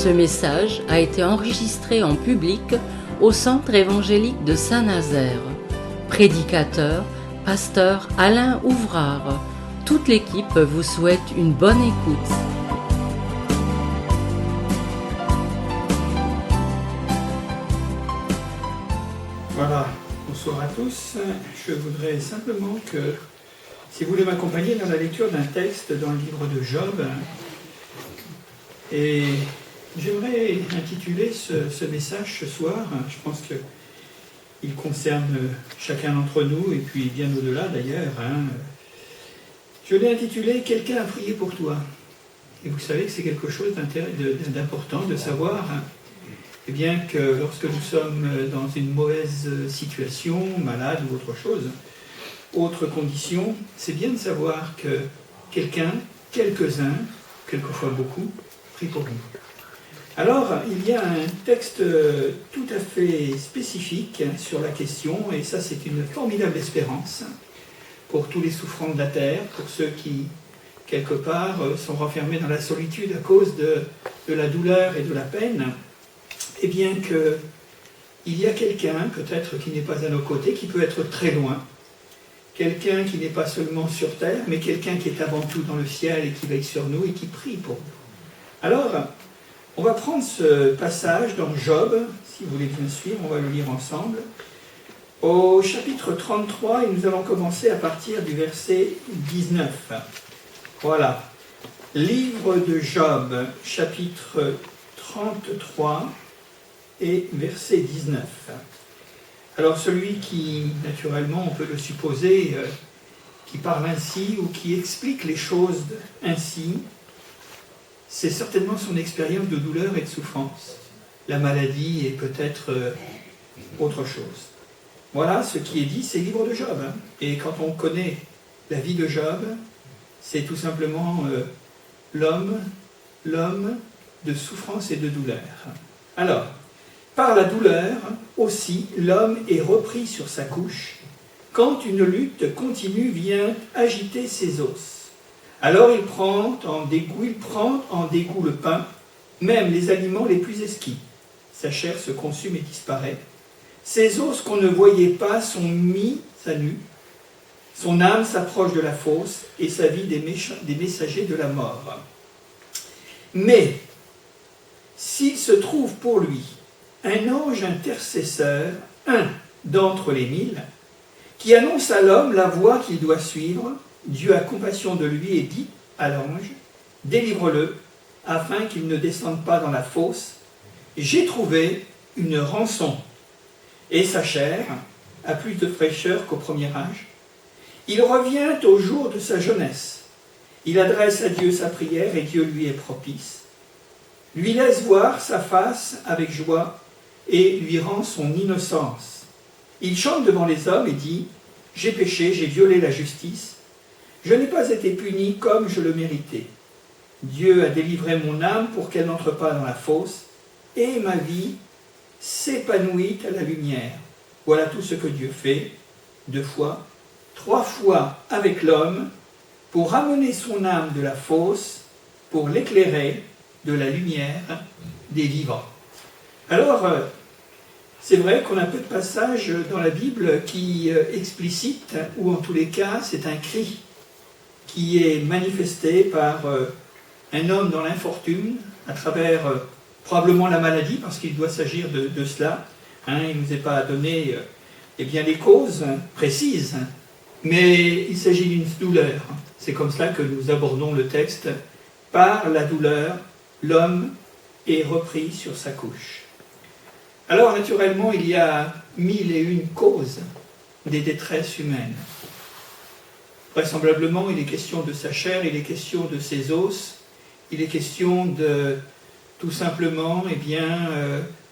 Ce message a été enregistré en public au Centre évangélique de Saint-Nazaire. Prédicateur, pasteur Alain Ouvrard. Toute l'équipe vous souhaite une bonne écoute. Voilà, bonsoir à tous. Je voudrais simplement que, si vous voulez m'accompagner dans la lecture d'un texte dans le livre de Job, et j'aimerais intituler ce message ce soir, je pense qu'il concerne chacun d'entre nous, et puis bien au-delà d'ailleurs. Je l'ai intitulé « Quelqu'un a prié pour toi ». Et vous savez que c'est quelque chose d'important de savoir eh bien, que lorsque nous sommes dans une mauvaise situation, malade ou autre chose, autre condition, c'est bien de savoir que quelqu'un, quelques-uns, quelquefois beaucoup, prient pour nous. Alors, il y a un texte tout à fait spécifique sur la question, et ça c'est une formidable espérance pour tous les souffrants de la terre, pour ceux qui, quelque part, sont renfermés dans la solitude à cause de la douleur et de la peine. Eh bien qu'il y a quelqu'un, peut-être qui n'est pas à nos côtés, qui peut être très loin, quelqu'un qui n'est pas seulement sur terre, mais quelqu'un qui est avant tout dans le ciel et qui veille sur nous et qui prie pour nous. Alors, on va prendre ce passage dans Job, si vous voulez bien suivre, on va le lire ensemble, au chapitre 33, et nous allons commencer à partir du verset 19. Voilà, livre de Job, chapitre 33, et verset 19. Alors celui qui, naturellement, on peut le supposer, qui parle ainsi ou qui explique les choses ainsi, c'est certainement son expérience de douleur et de souffrance. La maladie et peut-être autre chose. Voilà ce qui est dit, c'est le livre de Job. Et quand on connaît la vie de Job, c'est tout simplement l'homme de souffrance et de douleur. Alors, par la douleur, aussi, l'homme est repris sur sa couche, quand une lutte continue vient agiter ses os. Alors il prend en dégoût le pain, même les aliments les plus exquis. Sa chair se consume et disparaît. Ses os qu'on ne voyait pas sont mis à nu. Son âme s'approche de la fosse et sa vie des messagers de la mort. Mais, s'il se trouve pour lui un ange intercesseur, un d'entre les 1000, qui annonce à l'homme la voie qu'il doit suivre, Dieu a compassion de lui et dit à l'ange, « Délivre-le, afin qu'il ne descende pas dans la fosse. J'ai trouvé une rançon, et sa chair a plus de fraîcheur qu'au premier âge. Il revient au jour de sa jeunesse. Il adresse à Dieu sa prière et Dieu lui est propice. Lui laisse voir sa face avec joie et lui rend son innocence. Il chante devant les hommes et dit « J'ai péché, j'ai violé la justice. Je n'ai pas été puni comme je le méritais. Dieu a délivré mon âme pour qu'elle n'entre pas dans la fosse, et ma vie s'épanouit à la lumière. Voilà tout ce que Dieu fait, 2 fois, 3 fois avec l'homme, pour ramener son âme de la fosse, pour l'éclairer de la lumière des vivants. » Alors, c'est vrai qu'on a peu de passages dans la Bible qui explicitent, ou en tous les cas, c'est un cri qui est manifesté par un homme dans l'infortune, à travers probablement la maladie, parce qu'il doit s'agir de cela. Il ne nous est pas donné les causes précises, mais il s'agit d'une douleur. C'est comme cela que nous abordons le texte. Par la douleur, l'homme est repris sur sa couche. Alors, naturellement, il y a 1001 causes des détresses humaines. Vraisemblablement, il est question de sa chair, il est question de ses os, il est question de, tout simplement,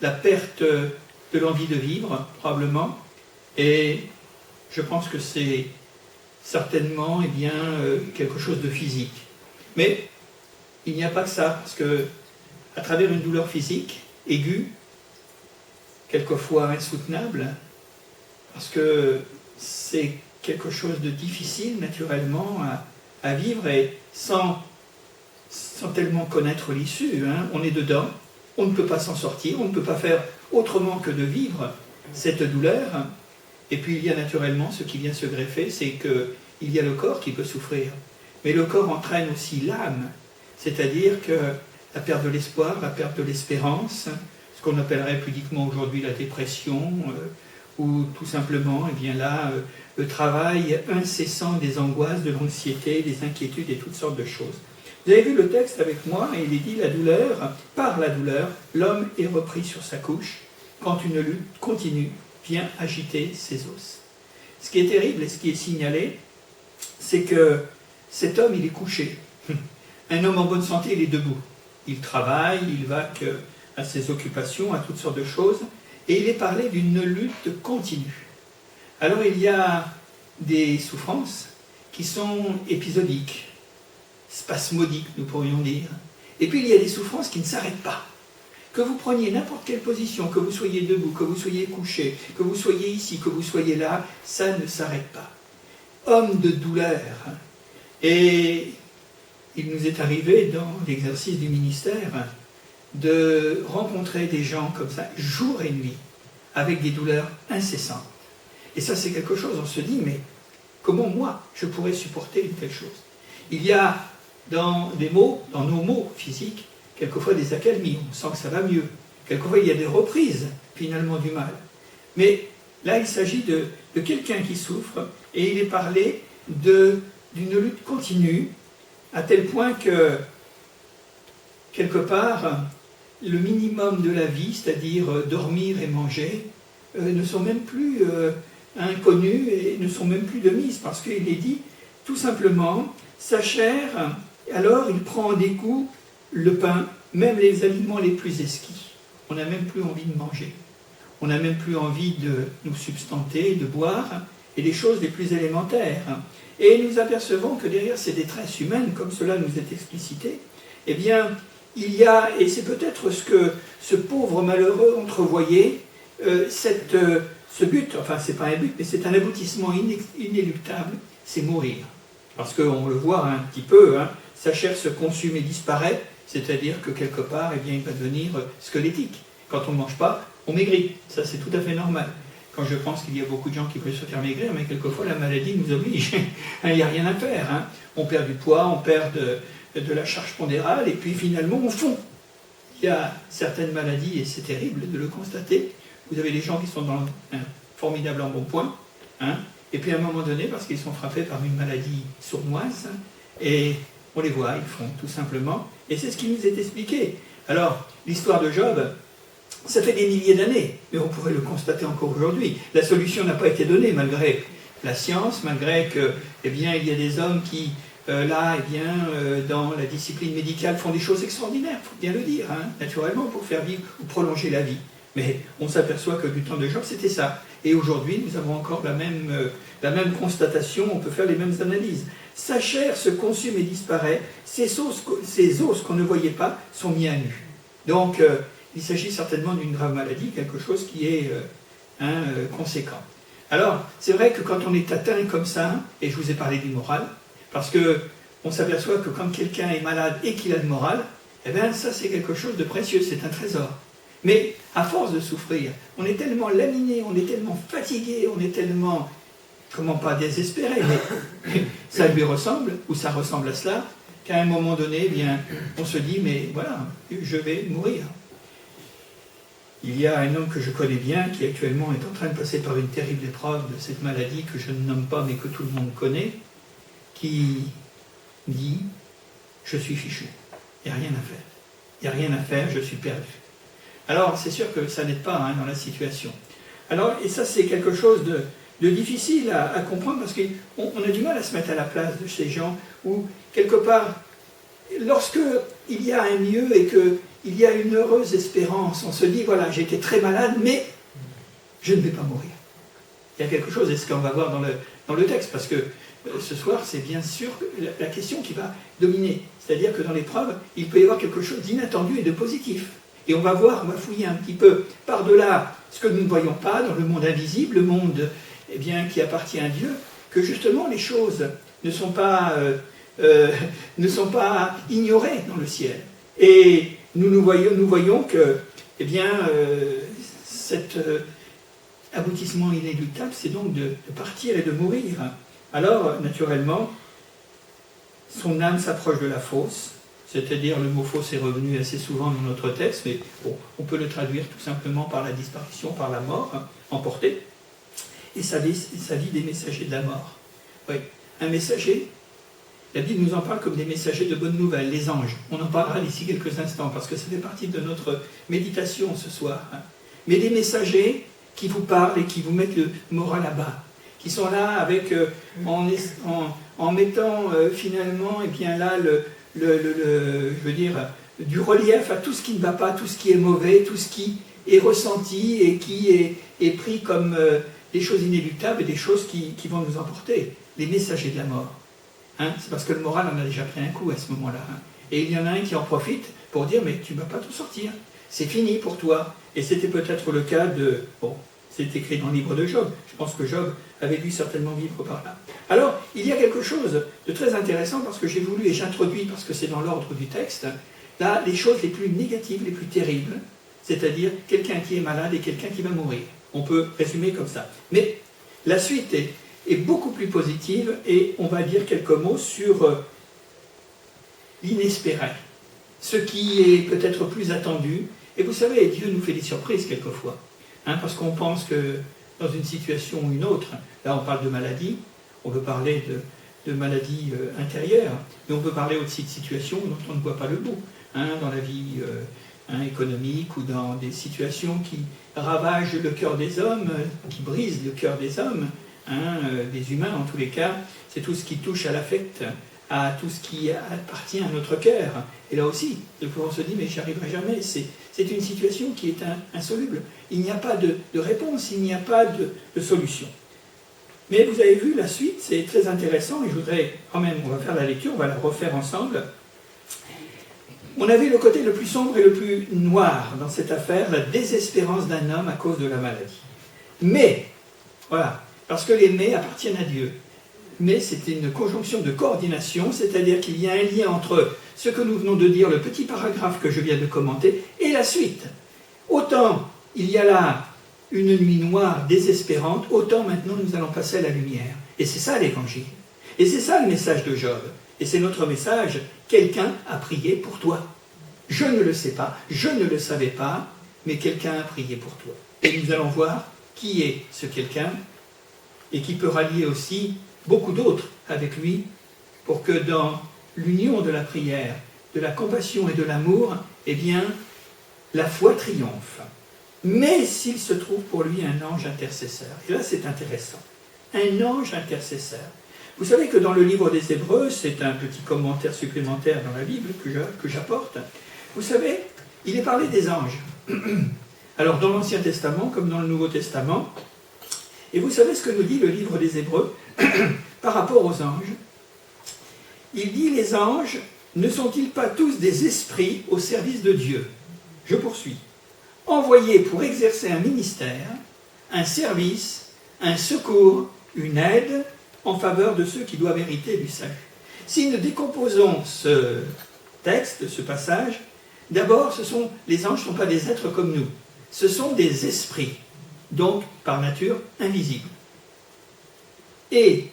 la perte de l'envie de vivre, probablement. Et je pense que c'est certainement quelque chose de physique. Mais il n'y a pas que ça, parce que à travers une douleur physique aiguë, quelquefois insoutenable, parce que c'est quelque chose de difficile, naturellement, à vivre, et sans tellement connaître l'issue, on est dedans, on ne peut pas s'en sortir, on ne peut pas faire autrement que de vivre cette douleur. Et puis il y a naturellement ce qui vient se greffer, c'est qu'il y a le corps qui peut souffrir. Mais le corps entraîne aussi l'âme, c'est-à-dire que la perte de l'espoir, la perte de l'espérance, ce qu'on appellerait pudiquement aujourd'hui la dépression, ou tout simplement, eh bien là, le travail incessant des angoisses, de l'anxiété, des inquiétudes et toutes sortes de choses. Vous avez vu le texte avec moi, et il est dit, par la douleur, l'homme est repris sur sa couche, quand une lutte continue vient agiter ses os. Ce qui est terrible et ce qui est signalé, c'est que cet homme, il est couché. Un homme en bonne santé, il est debout. Il travaille, il va à ses occupations, à toutes sortes de choses, et il est parlé d'une lutte continue. Alors il y a des souffrances qui sont épisodiques, spasmodiques, nous pourrions dire. Et puis il y a des souffrances qui ne s'arrêtent pas. Que vous preniez n'importe quelle position, que vous soyez debout, que vous soyez couché, que vous soyez ici, que vous soyez là, ça ne s'arrête pas. Homme de douleur. Et il nous est arrivé dans l'exercice du ministère de rencontrer des gens comme ça, jour et nuit, avec des douleurs incessantes. Et ça c'est quelque chose, on se dit, mais comment moi je pourrais supporter une telle chose? Il y a dans nos mots physiques, quelquefois des accalmies, on sent que ça va mieux. Quelquefois, il y a des reprises, finalement, du mal. Mais là, il s'agit de quelqu'un qui souffre, et il est parlé d'une lutte continue, à tel point que, quelque part, le minimum de la vie, c'est-à-dire dormir et manger, ne sont même plus inconnus et ne sont même plus de mise, parce qu'il est dit, tout simplement, sa chair, alors il prend en dégoût le pain, même les aliments les plus exquis. On n'a même plus envie de manger. On n'a même plus envie de nous substanter, de boire, et les choses les plus élémentaires. Et nous apercevons que derrière ces détresses humaines, comme cela nous est explicité, eh bien, il y a, et c'est peut-être ce que ce pauvre malheureux entrevoyait, ce but, enfin c'est pas un but, mais c'est un aboutissement inéluctable, c'est mourir. Parce qu'on le voit un petit peu, sa chair se consume et disparaît, c'est-à-dire que quelque part, eh bien, il va devenir squelettique. Quand on ne mange pas, on maigrit. Ça, c'est tout à fait normal. Quand je pense qu'il y a beaucoup de gens qui veulent se faire maigrir, mais quelquefois la maladie nous oblige. Il n'y a rien à faire. On perd du poids, on perd de la charge pondérale, et puis finalement, on fond. Il y a certaines maladies, et c'est terrible de le constater. Vous avez des gens qui sont dans un formidable embonpoint, et puis à un moment donné, parce qu'ils sont frappés par une maladie sournoise, et on les voit, ils font tout simplement. Et c'est ce qui nous est expliqué. Alors, l'histoire de Job, ça fait des milliers d'années, mais on pourrait le constater encore aujourd'hui. La solution n'a pas été donnée, malgré la science, malgré que, eh bien, il y a des hommes qui, dans la discipline médicale, font des choses extraordinaires, il faut bien le dire, naturellement, pour faire vivre ou prolonger la vie. Mais on s'aperçoit que du temps de Job, c'était ça. Et aujourd'hui, nous avons encore la même constatation, on peut faire les mêmes analyses. Sa chair se consume et disparaît, ses os qu'on ne voyait pas sont mis à nu. Donc, il s'agit certainement d'une grave maladie, quelque chose qui est conséquent. Alors, c'est vrai que quand on est atteint comme ça, et je vous ai parlé du moral, parce qu'on s'aperçoit que quand quelqu'un est malade et qu'il a le moral, eh bien ça c'est quelque chose de précieux, c'est un trésor. Mais à force de souffrir, on est tellement laminé, on est tellement fatigué, on est tellement, comment pas désespéré, mais ça lui ressemble, ou ça ressemble à cela, qu'à un moment donné, eh bien, on se dit, mais voilà, je vais mourir. Il y a un homme que je connais bien, qui actuellement est en train de passer par une terrible épreuve de cette maladie que je ne nomme pas, mais que tout le monde connaît, qui dit, je suis fichu, il n'y a rien à faire. Il n'y a rien à faire, je suis perdu. Alors, c'est sûr que ça n'aide pas dans la situation. Alors, et ça, c'est quelque chose de difficile à comprendre, parce qu'on a du mal à se mettre à la place de ces gens, où, quelque part, lorsqu'il y a un mieux et qu'il y a une heureuse espérance, on se dit, voilà, j'ai été très malade, mais je ne vais pas mourir. Il y a quelque chose, et ce qu'on va voir dans le texte, parce que ce soir, c'est bien sûr la question qui va dominer. C'est-à-dire que dans l'épreuve, il peut y avoir quelque chose d'inattendu et de positif. Et on va voir, on va fouiller un petit peu par-delà ce que nous ne voyons pas dans le monde invisible, le monde qui appartient à Dieu, que justement les choses ne sont pas ignorées dans le ciel. Et nous voyons que, eh bien, cet aboutissement inéluctable, c'est donc de partir et de mourir. Alors, naturellement, son âme s'approche de la fosse, c'est-à-dire le mot fosse est revenu assez souvent dans notre texte, mais bon, on peut le traduire tout simplement par la disparition, par la mort, emportée, et ça dit des messagers de la mort. Oui, un messager, la Bible nous en parle comme des messagers de bonnes nouvelles, les anges. On en parlera d'ici quelques instants, parce que ça fait partie de notre méditation ce soir. Mais des messagers qui vous parlent et qui vous mettent le moral à bas, qui sont là avec, en mettant finalement, et bien là, je veux dire, du relief à tout ce qui ne va pas, tout ce qui est mauvais, tout ce qui est ressenti et qui est pris comme des choses inéluctables et des choses qui vont nous emporter, les messagers de la mort. Hein, c'est parce que le moral en a déjà pris un coup à ce moment-là. Hein. Et il y en a un qui en profite pour dire, mais tu ne vas pas tout sortir, c'est fini pour toi. Et c'était peut-être le cas de... Bon, c'est écrit dans le livre de Job. Je pense que Job avait dû certainement vivre par là. Alors, il y a quelque chose de très intéressant parce que j'ai voulu, et j'introduis parce que c'est dans l'ordre du texte, là, les choses les plus négatives, les plus terribles, c'est-à-dire quelqu'un qui est malade et quelqu'un qui va mourir. On peut résumer comme ça. Mais la suite est beaucoup plus positive et on va dire quelques mots sur l'inespéré, ce qui est peut-être plus attendu. Et vous savez, Dieu nous fait des surprises quelquefois, hein, parce qu'on pense que dans une situation ou une autre, là on parle de maladie, on peut parler de maladies intérieures, mais on peut parler aussi de situations dont on ne voit pas le bout, hein, dans la vie économique ou dans des situations qui ravagent le cœur des hommes, qui brisent le cœur des hommes, hein, des humains en tous les cas, c'est tout ce qui touche à l'affect, à tout ce qui appartient à notre cœur. Et là aussi, on se dit, mais j'y arriverai jamais, c'est une situation qui est insoluble. Il n'y a pas de réponse, il n'y a pas de solution. Mais vous avez vu, la suite, c'est très intéressant, et je voudrais, quand même, on va faire la lecture, on va la refaire ensemble. On avait le côté le plus sombre et le plus noir dans cette affaire, la désespérance d'un homme à cause de la maladie. Mais, voilà, parce que les mais appartiennent à Dieu. Mais c'est une conjonction de coordination, c'est-à-dire qu'il y a un lien entre ce que nous venons de dire, le petit paragraphe que je viens de commenter, et la suite. Autant il y a là une nuit noire, désespérante, autant maintenant nous allons passer à la lumière. Et c'est ça l'évangile. Et c'est ça le message de Job. Et c'est notre message, quelqu'un a prié pour toi. Je ne le sais pas, je ne le savais pas, mais quelqu'un a prié pour toi. Et nous allons voir qui est ce quelqu'un, et qui peut rallier aussi beaucoup d'autres avec lui, pour que dans l'union de la prière, de la compassion et de l'amour, eh bien, la foi triomphe. Mais s'il se trouve pour lui un ange intercesseur, et là c'est intéressant, un ange intercesseur. Vous savez que dans le livre des Hébreux, c'est un petit commentaire supplémentaire dans la Bible que j'apporte, vous savez, il est parlé des anges. Alors dans l'Ancien Testament comme dans le Nouveau Testament, et vous savez ce que nous dit le livre des Hébreux par rapport aux anges? Il dit, les anges ne sont-ils pas tous des esprits au service de Dieu? Je poursuis. Envoyés pour exercer un ministère, un service, un secours, une aide en faveur de ceux qui doivent hériter du salut. Si nous décomposons ce texte, ce passage, d'abord, les anges ne sont pas des êtres comme nous. Ce sont des esprits, donc par nature invisibles. Et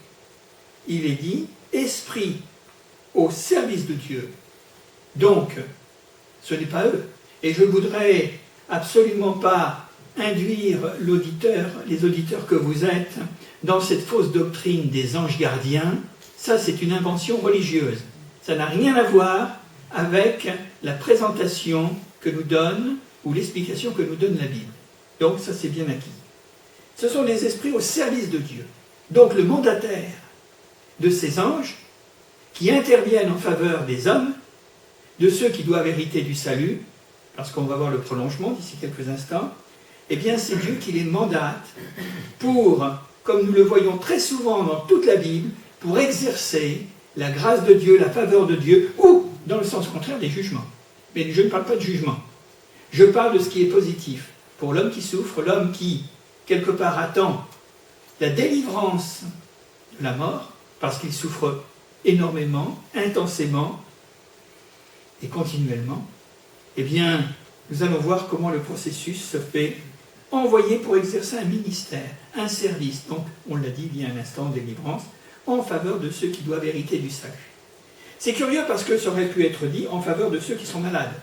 il est dit, esprit au service de Dieu. Donc, ce n'est pas eux. Et je ne voudrais absolument pas induire les auditeurs que vous êtes, dans cette fausse doctrine des anges gardiens. Ça, c'est une invention religieuse. Ça n'a rien à voir avec la présentation que nous donne, ou l'explication que nous donne la Bible. Donc, ça, c'est bien acquis. Ce sont des esprits au service de Dieu. Donc, le mandataire de ces anges, qui interviennent en faveur des hommes, de ceux qui doivent hériter du salut, parce qu'on va voir le prolongement d'ici quelques instants, eh bien c'est Dieu qui les mandate pour, comme nous le voyons très souvent dans toute la Bible, pour exercer la grâce de Dieu, la faveur de Dieu, ou, dans le sens contraire, des jugements. Mais je ne parle pas de jugement. Je parle de ce qui est positif. Pour l'homme qui souffre, l'homme qui, quelque part, attend la délivrance de la mort, parce qu'il souffre énormément, intensément et continuellement, eh bien, nous allons voir comment le processus se fait envoyer pour exercer un ministère, un service, donc, on l'a dit il y a un instant, délivrance, en faveur de ceux qui doivent hériter du salut. C'est curieux parce que ça aurait pu être dit en faveur de ceux qui sont malades,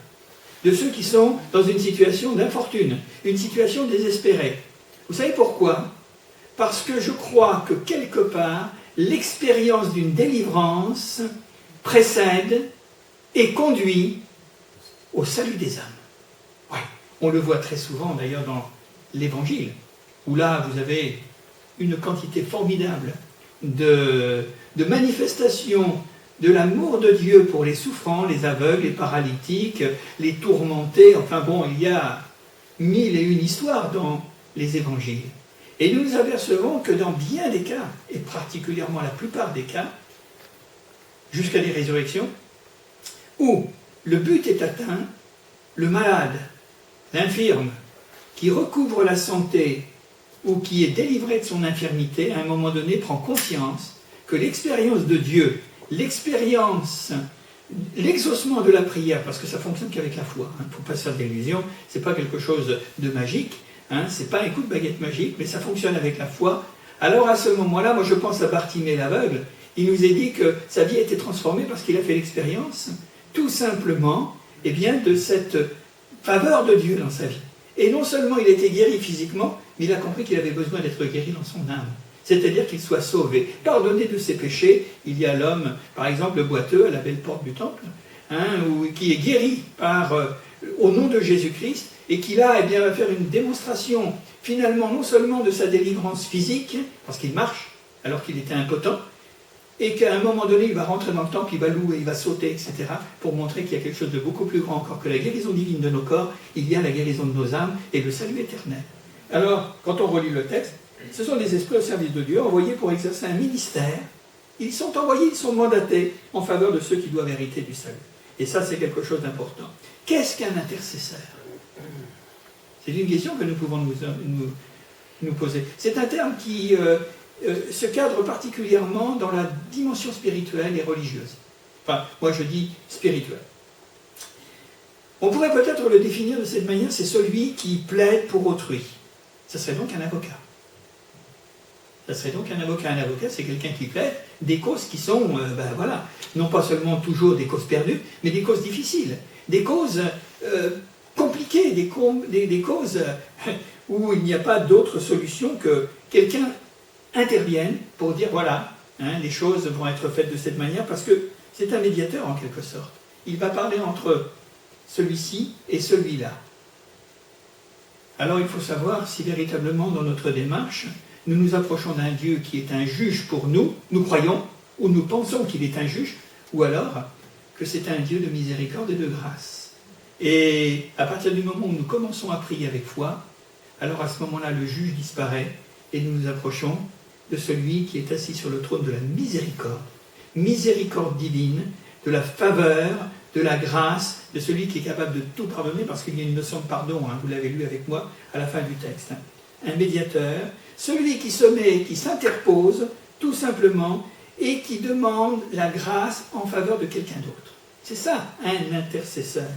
de ceux qui sont dans une situation d'infortune, une situation désespérée. Vous savez pourquoi? Parce que je crois que quelque part, l'expérience d'une délivrance précède et conduit au salut des âmes. Ouais, on le voit très souvent d'ailleurs dans l'Évangile, où là vous avez une quantité formidable de manifestations de l'amour de Dieu pour les souffrants, les aveugles, les paralytiques, les tourmentés. Enfin bon, il y a 1001 histoires dans les Évangiles. Et nous nous apercevons que dans bien des cas, et particulièrement la plupart des cas, jusqu'à des résurrections, où le but est atteint, le malade, l'infirme, qui recouvre la santé ou qui est délivré de son infirmité, à un moment donné prend conscience que l'expérience de Dieu, l'exaucement de la prière, parce que ça fonctionne qu'avec la foi, il ne faut pas se faire d'illusions, ce n'est pas quelque chose de magique, ce n'est pas un coup de baguette magique, mais ça fonctionne avec la foi. Alors à ce moment-là, moi je pense à Bartimée l'aveugle, il nous est dit que sa vie a été transformée parce qu'il a fait l'expérience, tout simplement, eh bien, de cette faveur de Dieu dans sa vie. Et non seulement il a été guéri physiquement, mais il a compris qu'il avait besoin d'être guéri dans son âme. C'est-à-dire qu'il soit sauvé, pardonné de ses péchés. Il y a l'homme, par exemple, le boiteux à la belle porte du temple, qui est guéri au nom de Jésus-Christ, et qui là, eh bien, va faire une démonstration, finalement, non seulement de sa délivrance physique, parce qu'il marche alors qu'il était impotent, et qu'à un moment donné, il va rentrer dans le temple, il va louer, il va sauter, etc., pour montrer qu'il y a quelque chose de beaucoup plus grand encore que la guérison divine de nos corps, il y a la guérison de nos âmes et le salut éternel. Alors, quand on relit le texte, ce sont des esprits au service de Dieu, envoyés pour exercer un ministère. Ils sont envoyés, ils sont mandatés en faveur de ceux qui doivent hériter du salut. Et ça, c'est quelque chose d'important. Qu'est-ce qu'un intercesseur? C'est une question que nous pouvons nous poser. C'est un terme qui se cadre particulièrement dans la dimension spirituelle et religieuse. Enfin, moi je dis spirituelle. On pourrait peut-être le définir de cette manière, c'est celui qui plaide pour autrui. Ça serait donc un avocat. Ça serait donc un avocat. Un avocat, c'est quelqu'un qui plaide des causes qui sont, voilà, non pas seulement toujours des causes perdues, mais des causes difficiles, des causes compliquées, des causes où il n'y a pas d'autre solution que quelqu'un intervienne pour dire voilà, les choses vont être faites de cette manière, parce que c'est un médiateur en quelque sorte. Il va parler entre celui-ci et celui-là. Alors il faut savoir si véritablement dans notre démarche, nous nous approchons d'un Dieu qui est un juge pour nous, nous croyons, ou nous pensons qu'il est un juge, ou alors que c'est un Dieu de miséricorde et de grâce. Et à partir du moment où nous commençons à prier avec foi, alors à ce moment-là le juge disparaît et nous nous approchons de celui qui est assis sur le trône de la miséricorde divine, de la faveur, de la grâce, de celui qui est capable de tout pardonner, parce qu'il y a une notion de pardon, vous l'avez lu avec moi à la fin du texte. Un médiateur, celui qui se met, qui s'interpose, tout simplement, et qui demande la grâce en faveur de quelqu'un d'autre. C'est ça, un intercesseur.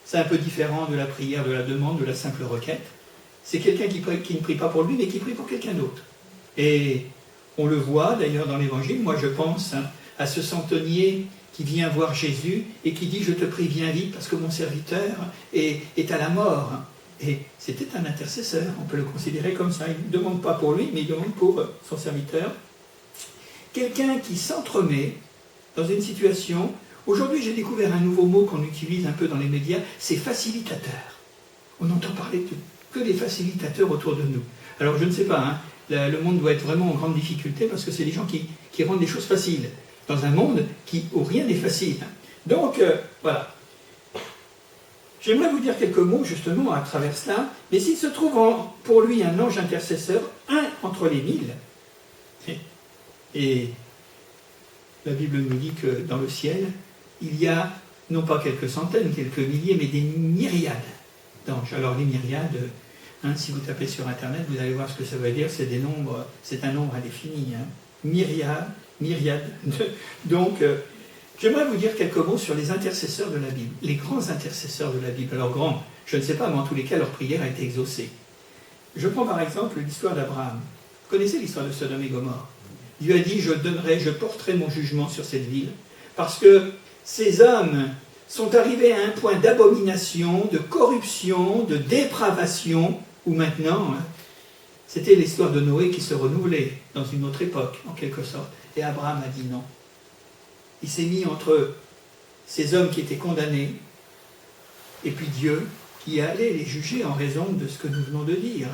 C'est un peu différent de la prière, de la demande, de la simple requête. C'est quelqu'un qui ne prie pas pour lui, mais qui prie pour quelqu'un d'autre. Et on le voit d'ailleurs dans l'Évangile. Moi je pense à ce centenier qui vient voir Jésus et qui dit « Je te prie, viens vite parce que mon serviteur est à la mort ». Et c'était un intercesseur, on peut le considérer comme ça. Il ne demande pas pour lui, mais il demande pour son serviteur. Quelqu'un qui s'entremet dans une situation. Aujourd'hui, j'ai découvert un nouveau mot qu'on utilise un peu dans les médias, c'est facilitateur. On entend parler que des facilitateurs autour de nous. Alors je ne sais pas, le monde doit être vraiment en grande difficulté parce que c'est des gens qui rendent les choses faciles, dans un monde où rien n'est facile. Donc, voilà. J'aimerais vous dire quelques mots justement à travers cela, mais s'il se trouve pour lui un ange intercesseur, un entre les 1000, et la Bible nous dit que dans le ciel, il y a non pas quelques centaines, quelques milliers, mais des myriades d'anges. Alors les myriades, si vous tapez sur Internet, vous allez voir ce que ça veut dire, c'est des nombres, c'est un nombre indéfini. Myriades. Donc, J'aimerais vous dire quelques mots sur les intercesseurs de la Bible, les grands intercesseurs de la Bible. Alors grands, je ne sais pas, mais en tous les cas, leur prière a été exaucée. Je prends par exemple l'histoire d'Abraham. Vous connaissez l'histoire de Sodome et Gomorrhe? Dieu a dit, je porterai mon jugement sur cette ville, parce que ces hommes sont arrivés à un point d'abomination, de corruption, de dépravation, où maintenant, c'était l'histoire de Noé qui se renouvelait dans une autre époque, en quelque sorte. Et Abraham a dit non. Il s'est mis entre ces hommes qui étaient condamnés, et puis Dieu qui allait les juger en raison de ce que nous venons de dire.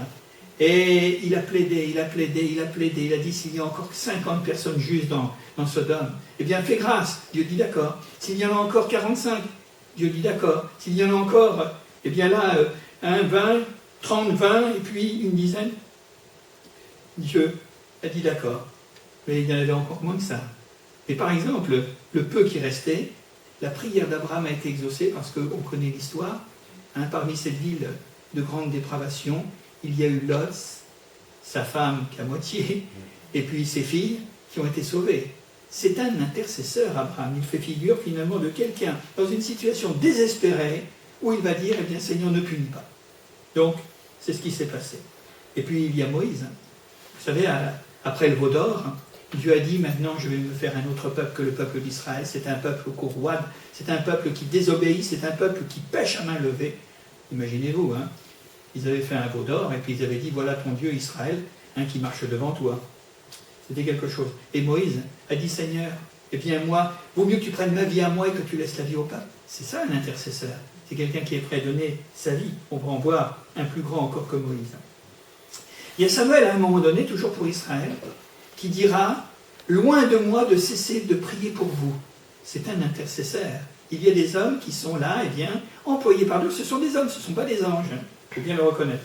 Et il a plaidé, il a dit s'il y a encore 50 personnes justes dans Sodome, eh bien fais grâce, Dieu dit d'accord. S'il y en a encore 45, Dieu dit d'accord. S'il y en a encore, eh bien là, 20, 30, 20, et puis une dizaine, Dieu a dit d'accord. Mais il y en avait encore moins que ça. Et par exemple, le peu qui restait, la prière d'Abraham a été exaucée parce qu'on connaît l'histoire. Parmi cette ville de grande dépravation, il y a eu Lot, sa femme qu'à moitié, et puis ses filles qui ont été sauvées. C'est un intercesseur, Abraham. Il fait figure finalement de quelqu'un dans une situation désespérée où il va dire, eh bien Seigneur, ne punis pas. Donc, c'est ce qui s'est passé. Et puis il y a Moïse. Vous savez, après le veau d'or, Dieu a dit, maintenant je vais me faire un autre peuple que le peuple d'Israël. C'est un peuple courroide, c'est un peuple qui désobéit, c'est un peuple qui pêche à main levée. Imaginez-vous, ils avaient fait un veau d'or et puis ils avaient dit, voilà ton Dieu Israël, qui marche devant toi. C'était quelque chose. Et Moïse a dit, Seigneur, eh bien moi, vaut mieux que tu prennes ma vie à moi et que tu laisses la vie au peuple. C'est ça un intercesseur. C'est quelqu'un qui est prêt à donner sa vie. On va en voir un plus grand encore que Moïse. Il y a Samuel, à un moment donné, toujours pour Israël, qui dira « Loin de moi de cesser de prier pour vous ». C'est un intercesseur. Il y a des hommes qui sont là, eh bien, employés par Dieu. Ce sont des hommes, ce ne sont pas des anges. Il faut bien le reconnaître.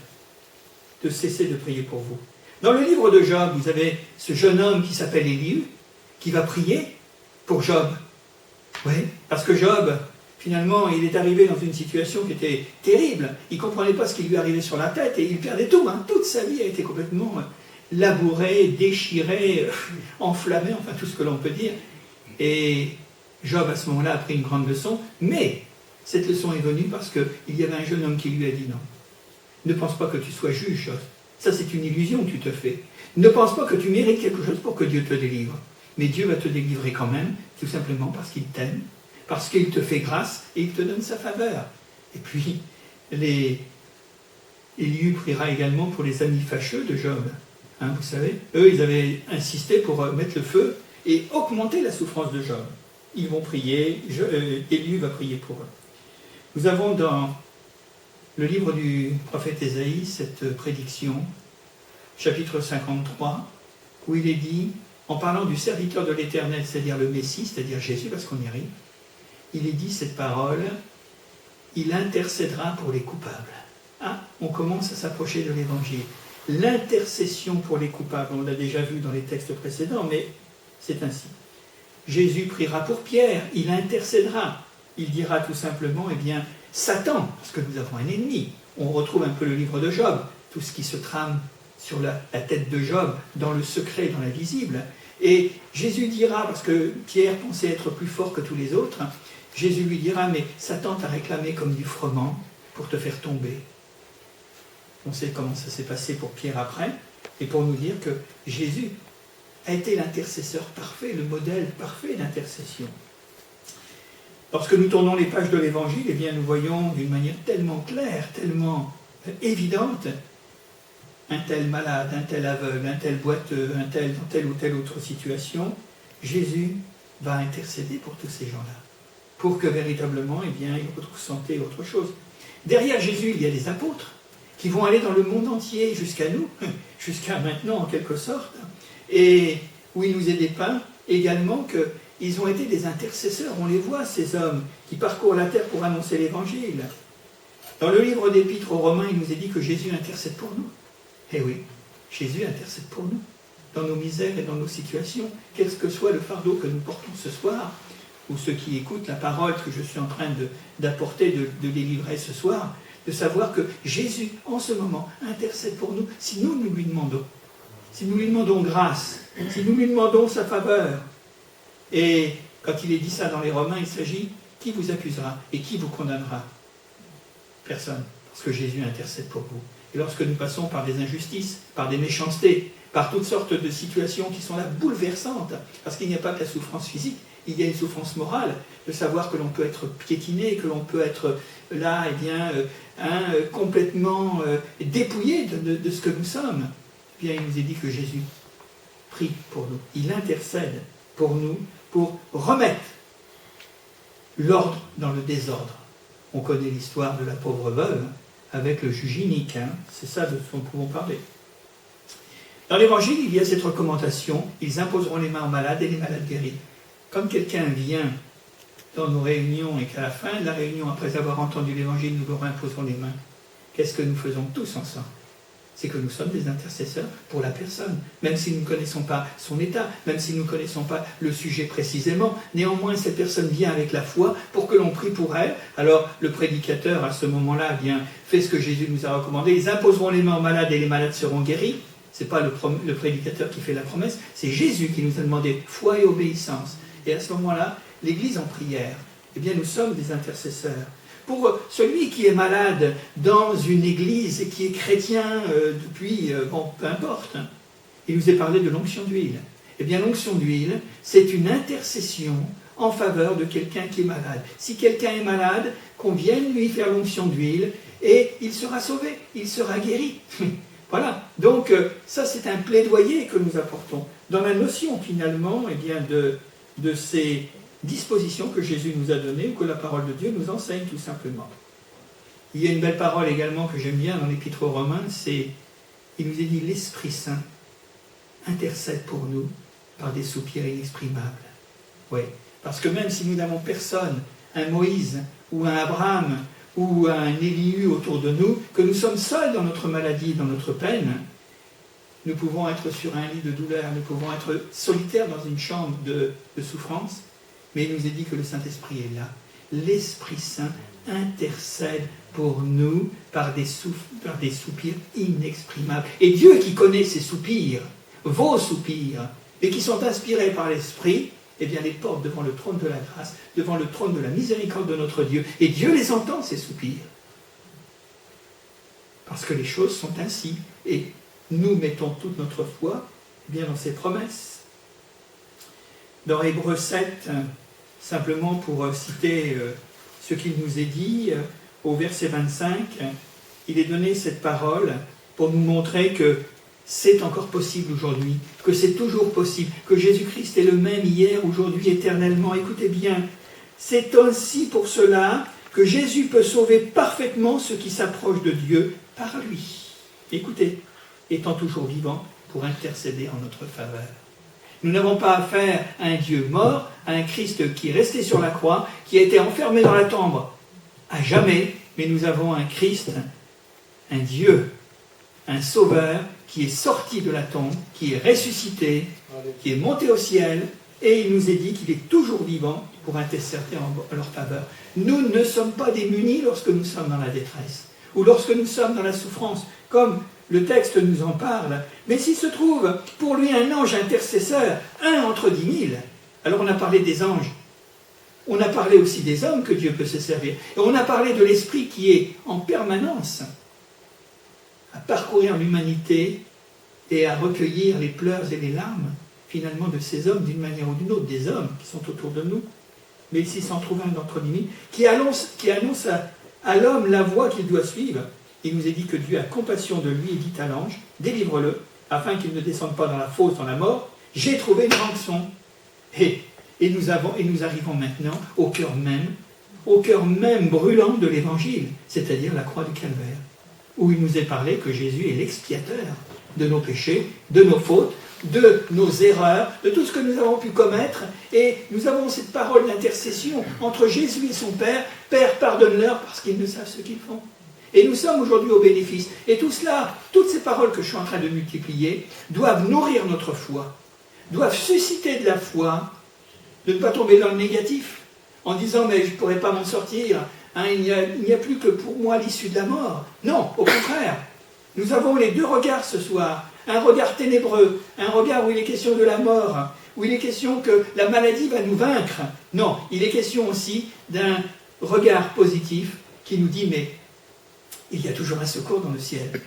De cesser de prier pour vous. Dans le livre de Job, vous avez ce jeune homme qui s'appelle Élie, qui va prier pour Job. Oui, parce que Job, finalement, il est arrivé dans une situation qui était terrible. Il ne comprenait pas ce qui lui arrivait sur la tête et il perdait tout. Toute sa vie a été complètement labourée, déchirée, enflammée, enfin tout ce que l'on peut dire. Et Job, à ce moment-là, a pris une grande leçon. Mais cette leçon est venue parce qu'il y avait un jeune homme qui lui a dit non. Ne pense pas que tu sois juge. Ça, c'est une illusion que tu te fais. Ne pense pas que tu mérites quelque chose pour que Dieu te délivre. Mais Dieu va te délivrer quand même, tout simplement parce qu'il t'aime, parce qu'il te fait grâce et il te donne sa faveur. Et puis, Élie priera également pour les amis fâcheux de Job. Vous savez, eux, ils avaient insisté pour mettre le feu et augmenter la souffrance de Job. Ils vont prier, Élie va prier pour eux. Nous avons dans le livre du prophète Ésaïe cette prédiction, chapitre 53, où il est dit, en parlant du serviteur de l'Éternel, c'est-à-dire le Messie, c'est-à-dire Jésus, parce qu'on y arrive, il est dit cette parole, il intercédera pour les coupables. On commence à s'approcher de l'Évangile. L'intercession pour les coupables, on l'a déjà vu dans les textes précédents, mais c'est ainsi. Jésus priera pour Pierre, il intercédera. Il dira tout simplement, eh bien, Satan, parce que nous avons un ennemi. On retrouve un peu le livre de Job, tout ce qui se trame sur la tête de Job, dans le secret, dans l'invisible. Et Jésus dira, parce que Pierre pensait être plus fort que tous les autres, Jésus lui dira, mais Satan t'a réclamé comme du froment pour te faire tomber. On sait comment ça s'est passé pour Pierre après, et pour nous dire que Jésus a été l'intercesseur parfait, le modèle parfait d'intercession. Lorsque nous tournons les pages de l'Évangile, eh bien, nous voyons d'une manière tellement claire, tellement évidente, un tel malade, un tel aveugle, un tel boiteux, un tel dans telle ou telle autre situation, Jésus va intercéder pour tous ces gens-là, pour que véritablement, eh bien, ils retrouvent santé et autre chose. Derrière Jésus, il y a des apôtres qui vont aller dans le monde entier jusqu'à nous, jusqu'à maintenant en quelque sorte, et où il nous est dépeint également qu'ils ont été des intercesseurs. On les voit, ces hommes qui parcourent la terre pour annoncer l'Évangile. Dans le livre d'Épîtres aux Romains, il nous est dit que Jésus intercède pour nous. Eh oui, Jésus intercède pour nous, dans nos misères et dans nos situations, quel que soit le fardeau que nous portons ce soir, ou ceux qui écoutent la parole que je suis en train d'apporter, de délivrer ce soir, de savoir que Jésus, en ce moment, intercède pour nous si nous lui demandons. Si nous lui demandons grâce, si nous lui demandons sa faveur. Et Quand il est dit ça dans les Romains, il s'agit qui vous accusera et qui vous condamnera? Personne, parce que Jésus intercède pour vous. Et lorsque nous passons par des injustices, par des méchancetés, par toutes sortes de situations qui sont là bouleversantes, parce qu'il n'y a pas que la souffrance physique, il y a une souffrance morale, de savoir que l'on peut être piétiné, que l'on peut être là, complètement dépouillé de ce que nous sommes. Eh bien, il nous est dit que Jésus prie pour nous. Il intercède pour nous, pour remettre l'ordre dans le désordre. On connaît l'histoire de la pauvre veuve avec le juge inique. C'est ça de ce dont nous pouvons parler. Dans l'Évangile, il y a cette recommandation, ils imposeront les mains aux malades et les malades guéris. Comme quelqu'un vient dans nos réunions et qu'à la fin de la réunion, après avoir entendu l'Évangile, nous leur imposons les mains, qu'est-ce que nous faisons tous ensemble? C'est que nous sommes des intercesseurs pour la personne, même si nous ne connaissons pas son état, même si nous ne connaissons pas le sujet précisément. Néanmoins, cette personne vient avec la foi pour que l'on prie pour elle. Alors, le prédicateur, à ce moment-là, fait ce que Jésus nous a recommandé. Ils imposeront les mains aux malades et les malades seront guéris. Ce n'est pas le prédicateur qui fait la promesse, c'est Jésus qui nous a demandé foi et obéissance. Et à ce moment-là, l'Église en prière, eh bien, nous sommes des intercesseurs. Pour celui qui est malade dans une église et qui est chrétien depuis, peu importe, il nous est parlé de l'onction d'huile. Eh bien, l'onction d'huile, c'est une intercession en faveur de quelqu'un qui est malade. Si quelqu'un est malade, qu'on vienne lui faire l'onction d'huile et il sera sauvé, il sera guéri. Voilà. Donc, ça, c'est un plaidoyer que nous apportons dans la notion, finalement, eh bien, de ces dispositions que Jésus nous a données ou que la parole de Dieu nous enseigne tout simplement. Il y a une belle parole également que j'aime bien dans l'Épître aux Romains, il nous est dit l'Esprit Saint intercède pour nous par des soupirs inexprimables. Oui, parce que même si nous n'avons personne, un Moïse ou un Abraham ou un Élie autour de nous, que nous sommes seuls dans notre maladie, dans notre peine, nous pouvons être sur un lit de douleur, nous pouvons être solitaires dans une chambre de souffrance, mais il nous est dit que le Saint-Esprit est là. L'Esprit Saint intercède pour nous par des soupirs inexprimables. Et Dieu qui connaît ces soupirs, vos soupirs, et qui sont inspirés par l'Esprit, eh bien les porte devant le trône de la grâce, devant le trône de la miséricorde de notre Dieu. Et Dieu les entend, ces soupirs. Parce que les choses sont ainsi. Et nous mettons toute notre foi eh bien, dans ces promesses. Dans Hébreux 7, simplement pour citer ce qu'il nous est dit, au verset 25, il est donné cette parole pour nous montrer que c'est encore possible aujourd'hui, que c'est toujours possible, que Jésus-Christ est le même hier, aujourd'hui, éternellement. Écoutez bien, c'est ainsi pour cela que Jésus peut sauver parfaitement ceux qui s'approchent de Dieu par lui. Écoutez, étant toujours vivant pour intercéder en notre faveur. Nous n'avons pas affaire à un Dieu mort, à un Christ qui est resté sur la croix, qui a été enfermé dans la tombe à jamais, mais nous avons un Christ, un Dieu, un Sauveur qui est sorti de la tombe, qui est ressuscité, qui est monté au ciel, et il nous est dit qu'il est toujours vivant pour intercéder en leur faveur. Nous ne sommes pas démunis lorsque nous sommes dans la détresse, ou lorsque nous sommes dans la souffrance, comme le texte nous en parle, mais s'il se trouve pour lui un ange intercesseur, un entre 10 000, alors on a parlé des anges, on a parlé aussi des hommes que Dieu peut se servir, et on a parlé de l'Esprit qui est en permanence à parcourir l'humanité et à recueillir les pleurs et les larmes, finalement, de ces hommes d'une manière ou d'une autre, des hommes qui sont autour de nous, mais s'il s'en trouve un d'entre 10 000, qui annonce à l'homme la voie qu'il doit suivre. Il nous est dit que Dieu a compassion de lui et dit à l'ange, délivre-le, afin qu'il ne descende pas dans la fosse, dans la mort. J'ai trouvé une rançon. Et nous arrivons maintenant au cœur même brûlant de l'Évangile, c'est-à-dire la croix du Calvaire, où il nous est parlé que Jésus est l'expiateur de nos péchés, de nos fautes, de nos erreurs, de tout ce que nous avons pu commettre. Et nous avons cette parole d'intercession entre Jésus et son Père. Père, pardonne-leur parce qu'ils ne savent ce qu'ils font. Et nous sommes aujourd'hui au bénéfice. Et tout cela, toutes ces paroles que je suis en train de multiplier, doivent nourrir notre foi, doivent susciter de la foi, de ne pas tomber dans le négatif, en disant « mais je ne pourrai pas m'en sortir, il n'y a plus que pour moi l'issue de la mort ». Non, au contraire, nous avons les deux regards ce soir, un regard ténébreux, un regard où il est question de la mort, où il est question que la maladie va nous vaincre. Non, il est question aussi d'un regard positif qui nous dit, mais il y a toujours un secours dans le ciel.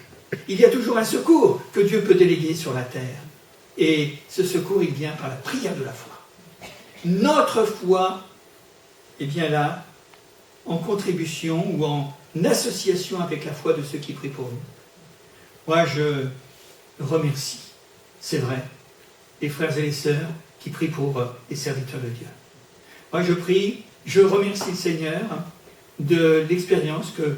Il y a toujours un secours que Dieu peut déléguer sur la terre. Et ce secours, il vient par la prière de la foi. Notre foi est bien là, en contribution ou en association avec la foi de ceux qui prient pour nous. Moi, je remercie, c'est vrai, les frères et les sœurs qui prient pour les serviteurs de Dieu. Moi, je remercie le Seigneur de l'expérience que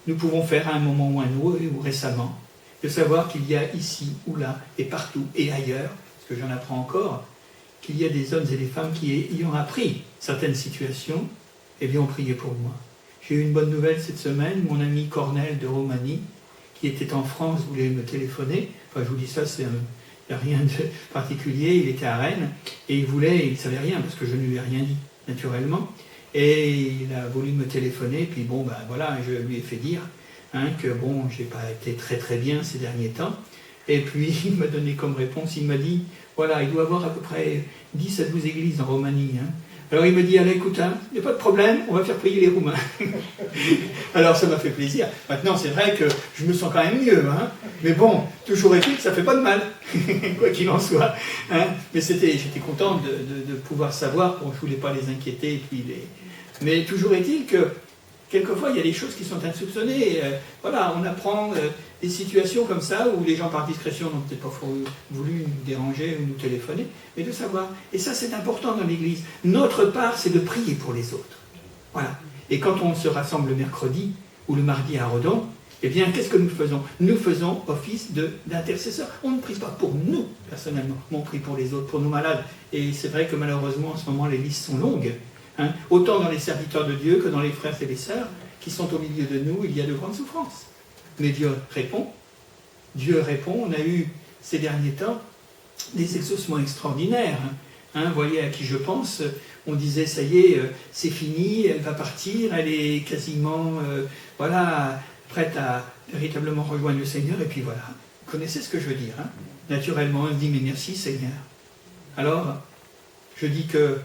nous pouvons faire à un moment ou à un autre, ou récemment, de savoir qu'il y a ici ou là, et partout, et ailleurs, parce que j'en apprends encore, qu'il y a des hommes et des femmes qui ayant appris certaines situations, eh bien, ont prié pour moi. J'ai eu une bonne nouvelle cette semaine, mon ami Cornel de Roumanie, qui était en France, voulait me téléphoner, enfin je vous dis ça, il n'y a rien de particulier, il était à Rennes, et il ne savait rien, parce que je ne lui ai rien dit, naturellement, et il a voulu me téléphoner, puis bon, ben voilà, je lui ai fait dire que bon, j'ai pas été très très bien ces derniers temps, et puis il m'a donné comme réponse, il m'a dit, voilà, il doit y avoir à peu près 10 à 12 églises en Roumanie, Alors il me dit, allez, écoute, il n'y a pas de problème, on va faire prier les Roumains. Alors ça m'a fait plaisir. Maintenant, c'est vrai que je me sens quand même mieux, mais bon, toujours est-il que ça ne fait pas de mal, quoi qu'il en soit. Mais j'étais content de pouvoir savoir, bon, je ne voulais pas les inquiéter, et puis mais toujours est-il que quelquefois, il y a des choses qui sont insoupçonnées. Voilà, on apprend des situations comme ça où les gens, par discrétion, n'ont peut-être pas voulu nous déranger ou nous téléphoner, mais de savoir. Et ça, c'est important dans l'Église. Notre part, c'est de prier pour les autres. Voilà. Et quand on se rassemble le mercredi ou le mardi à Redon, eh bien, qu'est-ce que nous faisons? Nous faisons office d'intercesseurs. On ne prie pas pour nous, personnellement, mais on prie pour les autres, pour nos malades. Et c'est vrai que malheureusement, en ce moment, les listes sont longues. Autant dans les serviteurs de Dieu que dans les frères et les sœurs qui sont au milieu de nous, il y a de grandes souffrances. Mais Dieu répond. Dieu répond. On a eu ces derniers temps des exaucements extraordinaires. Vous voyez à qui je pense. On disait, ça y est, c'est fini, elle va partir, elle est quasiment prête à véritablement rejoindre le Seigneur. Et puis voilà, vous connaissez ce que je veux dire. Naturellement, elle dit, mais merci Seigneur. Alors, je dis que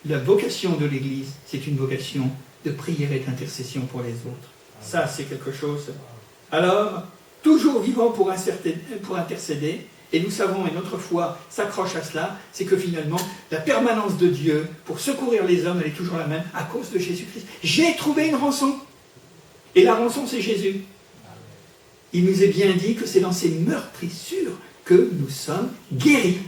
la vocation de l'Église, c'est une vocation de prière et d'intercession pour les autres. Ça, c'est quelque chose. Alors, toujours vivant pour intercéder, et nous savons, et notre foi s'accroche à cela, c'est que finalement, la permanence de Dieu pour secourir les hommes, elle est toujours la même à cause de Jésus-Christ. J'ai trouvé une rançon. Et la rançon, c'est Jésus. Il nous est bien dit que c'est dans ces meurtrissures que nous sommes guéris.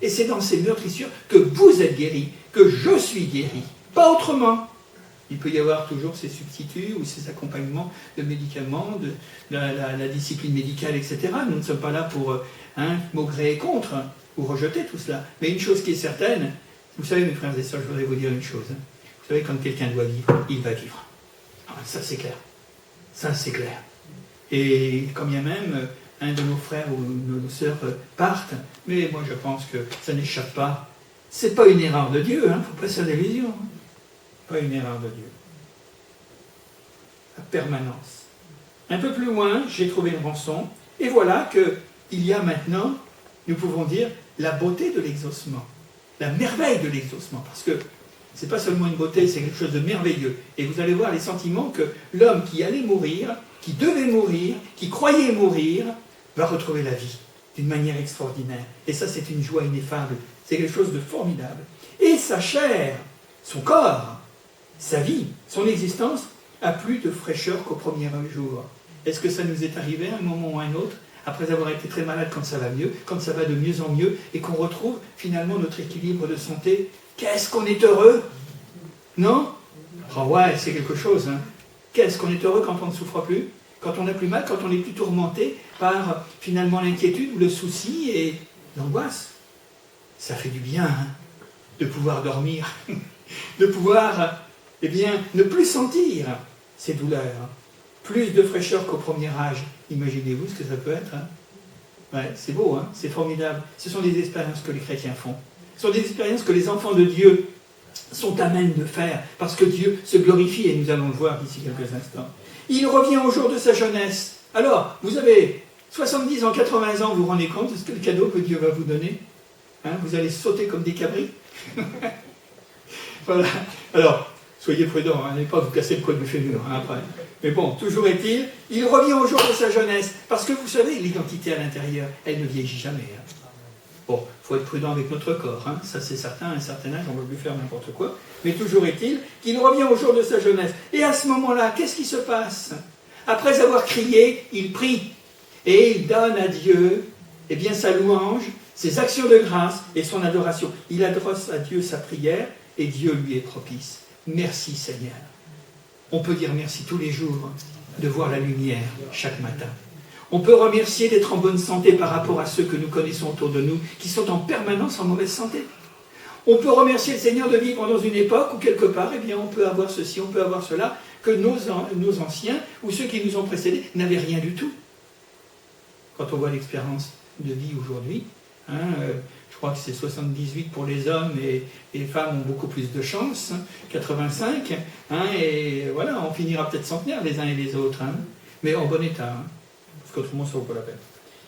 Et c'est dans ces meurtrissures que vous êtes guéris, que je suis guéri, pas autrement. Il peut y avoir toujours ces substituts ou ces accompagnements de médicaments, de la discipline médicale, etc. Nous ne sommes pas là pour maugréer et contre ou rejeter tout cela. Mais une chose qui est certaine, vous savez mes frères et sœurs, je voudrais vous dire une chose. Vous savez, quand quelqu'un doit vivre, il va vivre. Ça c'est clair. Ça c'est clair. Et quand bien même un de nos frères ou nos sœurs partent, mais moi je pense que ça n'échappe pas. C'est pas une erreur de Dieu, il ne faut pas se faire d'illusions. Pas une erreur de Dieu. La permanence. Un peu plus loin, j'ai trouvé une rançon, et voilà qu'il y a maintenant, nous pouvons dire, la beauté de l'exaucement, la merveille de l'exaucement, parce que ce n'est pas seulement une beauté, c'est quelque chose de merveilleux. Et vous allez voir les sentiments que l'homme qui allait mourir, qui devait mourir, qui croyait mourir, va retrouver la vie d'une manière extraordinaire. Et ça, c'est une joie ineffable. C'est quelque chose de formidable. Et sa chair, son corps, sa vie, son existence, a plus de fraîcheur qu'au premier jour. Est-ce que ça nous est arrivé à un moment ou à un autre, après avoir été très malade, quand ça va mieux, quand ça va de mieux en mieux, et qu'on retrouve finalement notre équilibre de santé? Qu'est-ce qu'on est heureux? Non? Oh ouais, c'est quelque chose. Qu'est-ce qu'on est heureux quand on ne souffre plus? Quand on n'a plus mal, quand on n'est plus tourmenté par finalement l'inquiétude ou le souci et l'angoisse? Ça fait du bien de pouvoir dormir, de pouvoir ne plus sentir ces douleurs. Plus de fraîcheur qu'au premier âge. Imaginez-vous ce que ça peut être. Ouais, c'est beau, c'est formidable. Ce sont des expériences que les chrétiens font. Ce sont des expériences que les enfants de Dieu sont à même de faire, parce que Dieu se glorifie, et nous allons le voir d'ici quelques instants. Il revient au jour de sa jeunesse. Alors, vous avez 70 ans, 80 ans, vous vous rendez compte de ce que le cadeau que Dieu va vous donner? Hein, vous allez sauter comme des cabris. Voilà. Alors, soyez prudents, n'allez pas vous casser le col du fémur après. Mais bon, toujours est-il, il revient au jour de sa jeunesse. Parce que vous savez, l'identité à l'intérieur, elle ne vieillit jamais. Bon, il faut être prudent avec notre corps, ça c'est certain, à un certain âge, on ne va plus faire n'importe quoi. Mais toujours est-il qu'il revient au jour de sa jeunesse. Et à ce moment-là, qu'est-ce qui se passe? Après avoir crié, il prie. Et il donne à Dieu sa louange, ses actions de grâce et son adoration. Il adresse à Dieu sa prière et Dieu lui est propice. Merci Seigneur. On peut dire merci tous les jours de voir la lumière chaque matin. On peut remercier d'être en bonne santé par rapport à ceux que nous connaissons autour de nous, qui sont en permanence en mauvaise santé. On peut remercier le Seigneur de vivre dans une époque où quelque part, on peut avoir ceci, on peut avoir cela, que nos anciens ou ceux qui nous ont précédés n'avaient rien du tout. Quand on voit l'expérience de vie aujourd'hui, je crois que c'est 78 pour les hommes et les femmes ont beaucoup plus de chance, 85, et voilà, on finira peut-être centenaire les uns et les autres, mais en bon état, parce qu'autrement ça vaut pas la peine.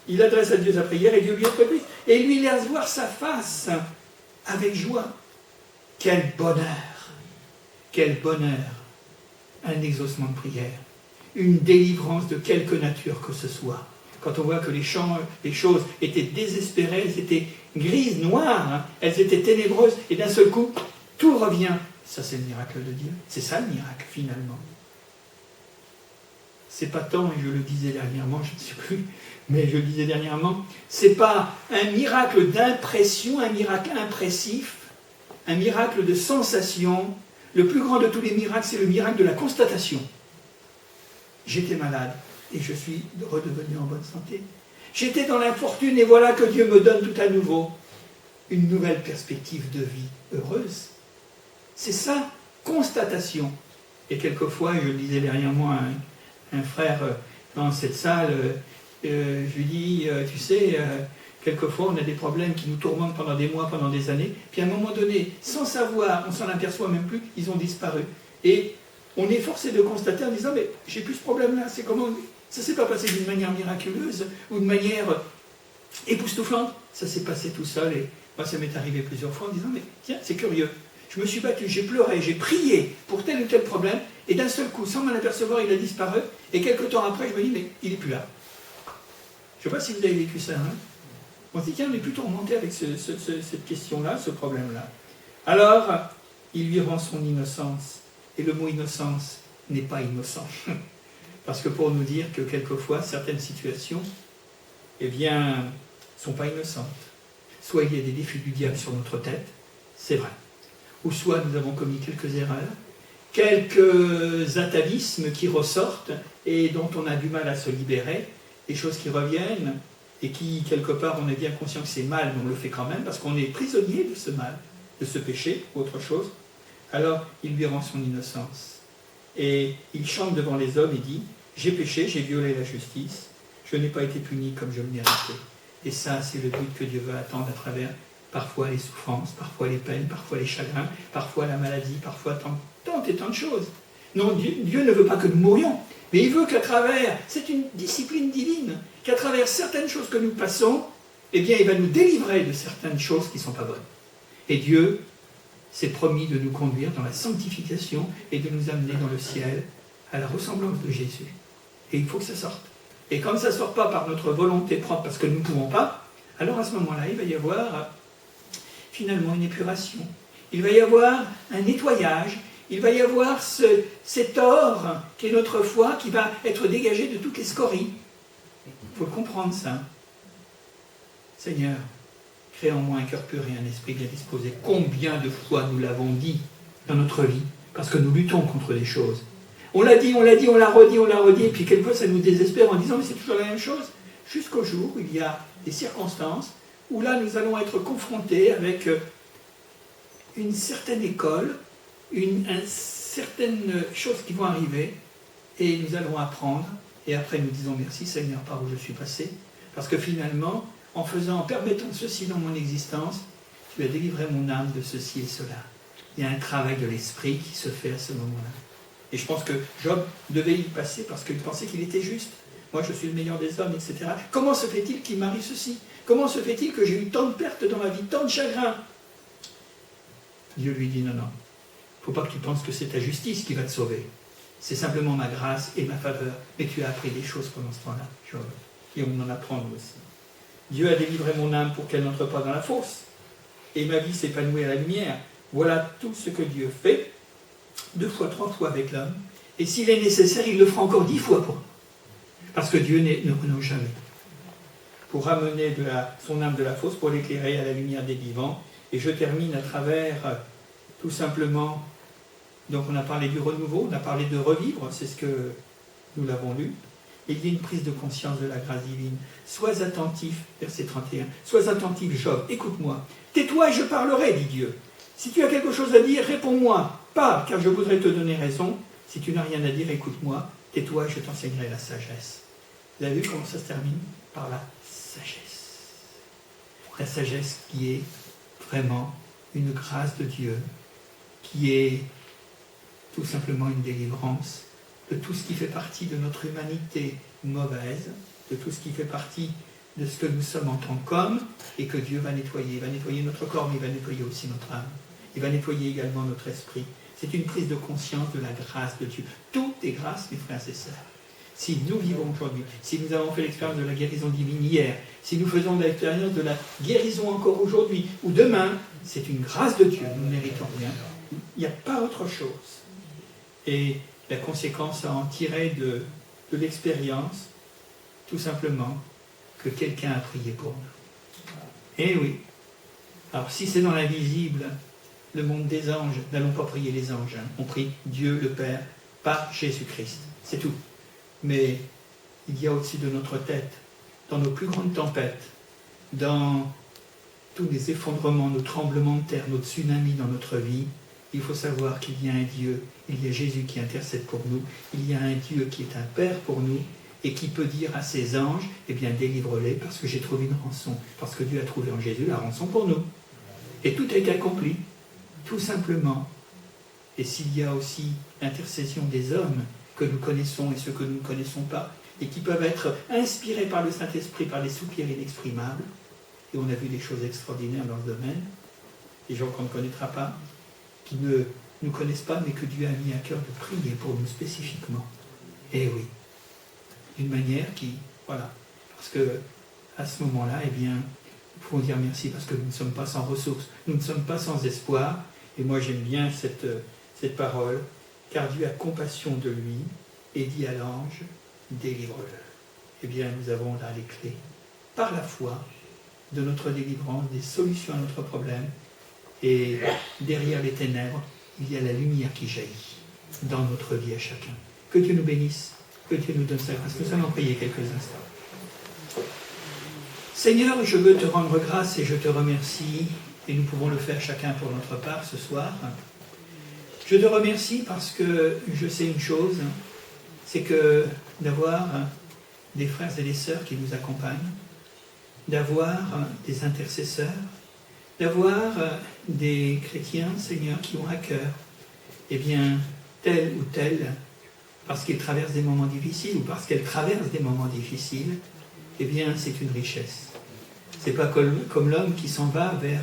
Il adresse à Dieu sa prière et Dieu lui est propice, et il lui laisse voir sa face avec joie. Quel bonheur! Quel bonheur! Un exaucement de prière, une délivrance de quelque nature que ce soit. Quand on voit que les choses étaient désespérées, elles étaient grises, noires, elles étaient ténébreuses, et d'un seul coup, tout revient. Ça, c'est le miracle de Dieu. C'est ça le miracle, finalement. C'est pas tant, et je le disais dernièrement, je ne sais plus, mais je le disais dernièrement, c'est pas un miracle d'impression, un miracle impressif, un miracle de sensation. Le plus grand de tous les miracles, c'est le miracle de la constatation. J'étais malade. Et je suis redevenu en bonne santé. J'étais dans l'infortune et voilà que Dieu me donne tout à nouveau une nouvelle perspective de vie heureuse. C'est ça, constatation. Et quelquefois, je le disais derrière moi à un frère dans cette salle, je lui dis, tu sais, quelquefois on a des problèmes qui nous tourmentent pendant des mois, pendant des années, puis à un moment donné, sans savoir, on s'en aperçoit même plus, ils ont disparu. Et on est forcé de constater en disant, mais j'ai plus ce problème-là, c'est comment... Ça ne s'est pas passé d'une manière miraculeuse ou de manière époustouflante. Ça s'est passé tout seul. Et moi, ça m'est arrivé plusieurs fois en disant, mais tiens, c'est curieux. Je me suis battu, j'ai pleuré, j'ai prié pour tel ou tel problème. Et d'un seul coup, sans m'en apercevoir, il a disparu. Et quelques temps après, je me dis, mais il n'est plus là. Je ne sais pas si vous avez vécu ça. On se dit, tiens, on est plutôt remonté avec cette question-là, ce problème-là. Alors, il lui rend son innocence. Et le mot innocence n'est pas innocent. Parce que pour nous dire que quelquefois, certaines situations, sont pas innocentes. Soit il y a des défis du diable sur notre tête, c'est vrai. Ou soit nous avons commis quelques erreurs, quelques atavismes qui ressortent et dont on a du mal à se libérer, des choses qui reviennent et qui, quelque part, on est bien conscient que c'est mal, mais on le fait quand même, parce qu'on est prisonnier de ce mal, de ce péché, ou autre chose. Alors, il lui rend son innocence. Et il chante devant les hommes et dit, j'ai péché, j'ai violé la justice, je n'ai pas été puni comme je le méritais. Et ça, c'est le but que Dieu veut attendre à travers parfois les souffrances, parfois les peines, parfois les chagrins, parfois la maladie, parfois tant et tant de choses. Non, Dieu ne veut pas que nous mourions, mais il veut qu'à travers, c'est une discipline divine, qu'à travers certaines choses que nous passons, il va nous délivrer de certaines choses qui ne sont pas bonnes. Et Dieu s'est promis de nous conduire dans la sanctification et de nous amener dans le ciel à la ressemblance de Jésus. Et il faut que ça sorte. Et quand ça ne sort pas par notre volonté propre, parce que nous ne pouvons pas, alors à ce moment-là, il va y avoir finalement une épuration. Il va y avoir un nettoyage. Il va y avoir cet or qui est notre foi, qui va être dégagé de toutes les scories. Il faut le comprendre, ça. Seigneur, crée en moi un cœur pur et un esprit bien disposé. Combien de fois nous l'avons dit dans notre vie, parce que nous luttons contre des choses. On l'a dit, on l'a redit, et puis quelquefois ça nous désespère en disant mais c'est toujours la même chose. Jusqu'au jour où il y a des circonstances où là nous allons être confrontés avec une certaine école, certaines choses qui vont arriver, et nous allons apprendre, et après nous disons merci Seigneur par où je suis passé, parce que finalement, en permettant ceci dans mon existence, tu as délivré mon âme de ceci et cela. Il y a un travail de l'esprit qui se fait à ce moment-là. Et je pense que Job devait y passer parce qu'il pensait qu'il était juste. Moi, je suis le meilleur des hommes, etc. Comment se fait-il qu'il m'arrive ceci? Comment se fait-il que j'ai eu tant de pertes dans ma vie, tant de chagrin? Dieu lui dit, non, non, il ne faut pas que tu penses que c'est ta justice qui va te sauver. C'est simplement ma grâce et ma faveur. Mais tu as appris des choses pendant ce temps-là, Job, et on en apprend nous aussi. Dieu a délivré mon âme pour qu'elle n'entre pas dans la fosse, et ma vie s'épanouit à la lumière. Voilà tout ce que Dieu fait, 2 fois, 3 fois avec l'homme, et s'il est nécessaire, il le fera encore 10 fois pour nous. Parce que Dieu ne renonce jamais. Pour ramener son âme de la fosse, pour l'éclairer à la lumière des vivants. Et je termine à travers, tout simplement, donc on a parlé du renouveau, on a parlé de revivre, c'est ce que nous l'avons lu. Il y a une prise de conscience de la grâce divine. Sois attentif, verset 31, sois attentif, Job, écoute-moi. Tais-toi et je parlerai, dit Dieu. Si tu as quelque chose à dire, réponds-moi. Pas, car je voudrais te donner raison. Si tu n'as rien à dire, écoute-moi. Tais-toi et je t'enseignerai la sagesse. Vous avez vu comment ça se termine? Par la sagesse. La sagesse qui est vraiment une grâce de Dieu, qui est tout simplement une délivrance de tout ce qui fait partie de notre humanité mauvaise, de tout ce qui fait partie de ce que nous sommes en tant qu'hommes, et que Dieu va nettoyer. Il va nettoyer notre corps, mais il va nettoyer aussi notre âme. Il va nettoyer également notre esprit. C'est une prise de conscience de la grâce de Dieu. Tout est grâce, mes frères et sœurs. Si nous vivons aujourd'hui, si nous avons fait l'expérience de la guérison divine hier, si nous faisons l'expérience de la guérison encore aujourd'hui ou demain, c'est une grâce de Dieu. Nous ne méritons rien. Il n'y a pas autre chose. Et la conséquence à en tirer de l'expérience, tout simplement, que quelqu'un a prié pour nous. Eh oui. Alors si c'est dans l'invisible, le monde des anges, n'allons pas prier les anges. On prie Dieu le Père par Jésus-Christ. C'est tout. Mais il y a au-dessus de notre tête, dans nos plus grandes tempêtes, dans tous les effondrements, nos tremblements de terre, nos tsunamis dans notre vie, il faut savoir qu'il y a un Dieu, il y a Jésus qui intercède pour nous, il y a un Dieu qui est un Père pour nous, et qui peut dire à ses anges, eh bien délivre-les parce que j'ai trouvé une rançon, parce que Dieu a trouvé en Jésus la rançon pour nous. Et tout a été accompli, tout simplement. Et s'il y a aussi l'intercession des hommes que nous connaissons et ceux que nous ne connaissons pas, et qui peuvent être inspirés par le Saint-Esprit, par des soupirs inexprimables, et on a vu des choses extraordinaires dans ce domaine, des gens qu'on ne connaîtra pas, qui ne nous connaissent pas, mais que Dieu a mis à cœur de prier pour nous spécifiquement. Eh oui, d'une manière qui, voilà, parce que à ce moment-là, eh bien, nous pouvons dire merci parce que nous ne sommes pas sans ressources, nous ne sommes pas sans espoir, et moi j'aime bien cette parole, car Dieu a compassion de lui et dit à l'ange, délivre-le. Eh bien, nous avons là les clés, par la foi, de notre délivrance, des solutions à notre problème, et derrière les ténèbres, il y a la lumière qui jaillit dans notre vie à chacun. Que Dieu nous bénisse, que Dieu nous donne sa grâce. Nous allons prier quelques instants. Seigneur, je veux te rendre grâce et je te remercie, et nous pouvons le faire chacun pour notre part ce soir. Je te remercie parce que je sais une chose, c'est que d'avoir des frères et des sœurs qui nous accompagnent, d'avoir des intercesseurs, d'avoir des chrétiens, Seigneur, qui ont à cœur, eh bien, tel ou tel, parce qu'ils traversent des moments difficiles ou parce qu'elles traversent des moments difficiles, eh bien, c'est une richesse. C'est pas comme l'homme qui s'en va vers,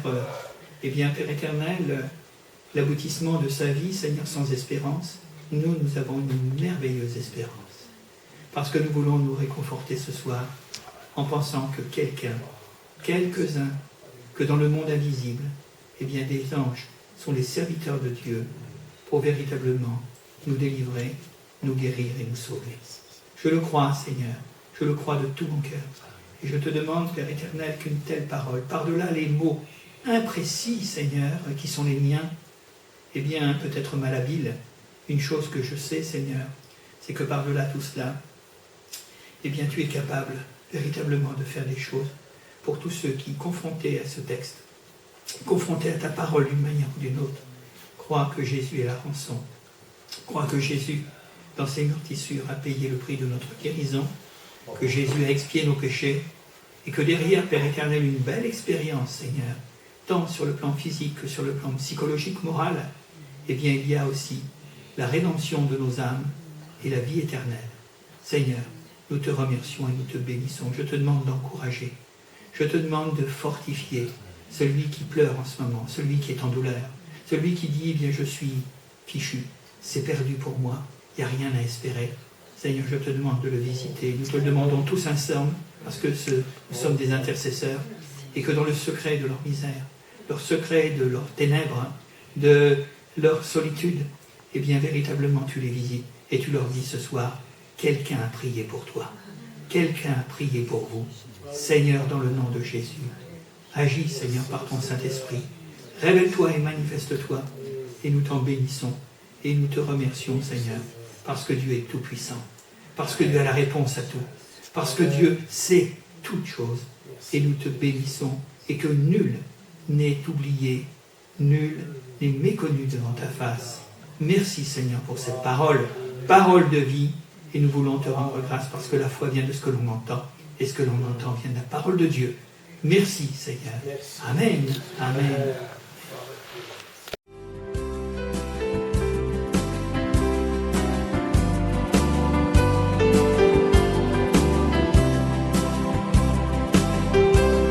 eh bien, Père éternel, l'aboutissement de sa vie, Seigneur, sans espérance. Nous avons une merveilleuse espérance. Parce que nous voulons nous réconforter ce soir en pensant que quelques-uns, que dans le monde invisible, eh bien, des anges sont les serviteurs de Dieu pour véritablement nous délivrer, nous guérir et nous sauver. Je le crois, Seigneur, je le crois de tout mon cœur. Et je te demande, Père éternel, qu'une telle parole, par-delà les mots imprécis, Seigneur, qui sont les miens, eh bien, peut-être malhabile, une chose que je sais, Seigneur, c'est que par-delà tout cela, eh bien, tu es capable véritablement de faire des choses pour tous ceux qui, confrontés à ce texte, confrontés à ta parole d'une manière ou d'une autre, croient que Jésus est la rançon, croient que Jésus, dans ses meurtrissures, a payé le prix de notre guérison, que Jésus a expié nos péchés, et que derrière, Père éternel, une belle expérience, Seigneur, tant sur le plan physique que sur le plan psychologique, moral, eh bien, il y a aussi la rédemption de nos âmes et la vie éternelle. Seigneur, nous te remercions et nous te bénissons. Je te demande d'encourager. Je te demande de fortifier celui qui pleure en ce moment, celui qui est en douleur, celui qui dit, eh bien, je suis fichu, c'est perdu pour moi, il n'y a rien à espérer. Seigneur, je te demande de le visiter. Nous te le demandons tous ensemble, parce que nous sommes des intercesseurs, et que dans le secret de leur misère, leur secret de leurs ténèbres, de leur solitude, eh bien, véritablement, tu les visites, et tu leur dis ce soir, quelqu'un a prié pour toi, quelqu'un a prié pour vous. Seigneur, dans le nom de Jésus, agis, Seigneur, par ton Saint-Esprit. Révèle-toi et manifeste-toi, et nous t'en bénissons, et nous te remercions, Seigneur, parce que Dieu est tout-puissant, parce que Dieu a la réponse à tout, parce que Dieu sait toutes choses, et nous te bénissons, et que nul n'est oublié, nul n'est méconnu devant ta face. Merci, Seigneur, pour cette parole, parole de vie, et nous voulons te rendre grâce, parce que la foi vient de ce que l'on entend, et ce que l'on entend vient de la parole de Dieu. Merci, Seigneur. Amen. Amen.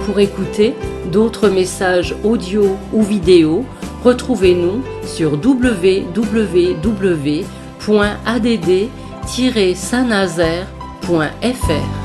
Pour écouter d'autres messages audio ou vidéo, retrouvez-nous sur www.add-saint-nazaire.fr.